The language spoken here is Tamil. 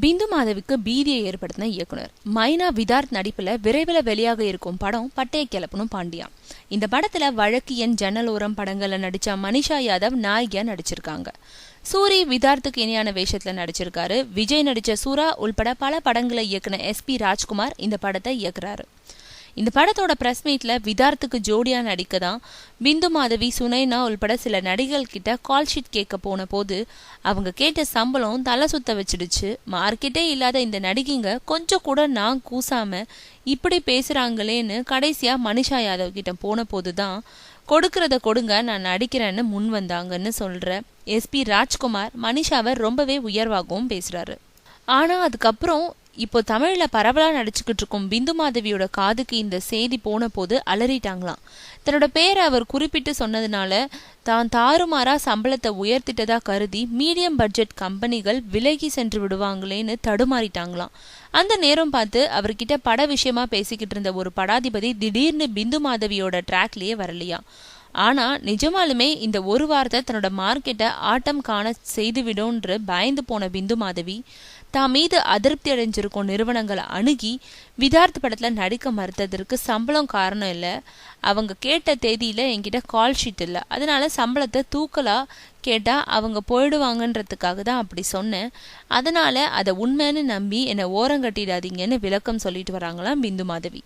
பிந்து மாதவிக்கு பீதியை ஏற்படுத்தின இயக்குனர் மைனா விதார்த் நடிப்புல விரைவில் வெளியாக இருக்கும் படம் பட்டைய கிளப்பணும் பாண்டியா. இந்த படத்துல வழக்கு எண் ஜன்னலோரம் படங்கள்ல நடிச்ச மனிஷா யாதவ் நாயகியா நடிச்சிருக்காங்க. சூரி விதார்த்துக்கு இணையான வேஷத்துல நடிச்சிருக்காரு. விஜய் நடிச்ச சூரா உள்பட பல படங்களை இயக்குன SP ராஜ்குமார் இந்த படத்தை இயக்குறாரு. இந்த படத்தோட பிரஸ் மீட்ல விதார்த்துக்கு ஜோடியா நடிக்க தான் பிந்து மாதவி, சுனைனா உள்பட சில நடிகர்கள் கிட்ட கால் ஷீட் கேட்க போன போது அவங்க கேட்ட சம்பளம் தலை சுத்த வச்சிடுச்சு. மார்க்கெட்டே இல்லாத இந்த நடிகைங்க கொஞ்சம் கூட நான் கூசாம இப்படி பேசுறாங்களேன்னு கடைசியா மனிஷா யாதவ் கிட்ட போன போதுதான் கொடுக்கறத கொடுங்க, நான் நடிக்கிறேன்னு முன் வந்தாங்கன்னு சொல்ற SP ராஜ்குமார் மனிஷாவை ரொம்பவே உயர்வாகவும் பேசுறாரு. ஆனா அதுக்கப்புறம் இப்போ தமிழ்ல பரவலா நடிச்சுக்கிட்டு இருக்கும் பிந்து மாதவியோட காதுக்கு இந்த செய்தி போன போது அலறிட்டாங்களாம். தன்னோட பேரை அவர் குறிப்பிட்டு சொன்னதுனால தான் தாறுமாறா சம்பளத்தை உயர்த்திட்டதா கருதி மீடியம் பட்ஜெட் கம்பெனிகள் விலகி சென்று விடுவாங்களேன்னு தடுமாறிட்டாங்களாம். அந்த நேரம் பார்த்து அவர்கிட்ட பட விஷயமா பேசிக்கிட்டு இருந்த ஒரு படாதிபதி திடீர்னு பிந்து மாதவியோட ட்ராக்லயே வரலையா. ஆனா நிஜமாலுமே இந்த ஒரு வார்த்தை தன்னோட மார்க்கெட்டை ஆட்டம் காண செய்துவிடும்ன்று பயந்து போன பிந்து மாதவி தான் மீது அதிருப்தி அடைஞ்சிருக்கும் நிறுவனங்களை அணுகி விதார்த் படத்துல நடிக்க மறுத்ததற்கு சம்பளம் காரணம் இல்லை, அவங்க கேட்ட தேதியில என்கிட்ட கால் ஷீட் இல்லை, அதனால சம்பளத்தை தூக்கலா கேட்டா அவங்க போயிடுவாங்கன்றதுக்காக தான் அப்படி சொன்னேன், அதனால அதை உண்மைன்னு நம்பி என்னை ஓரங்கட்டிடாதீங்கன்னு விளக்கம் சொல்லிட்டு வராங்களாம் பிந்து மாதவி.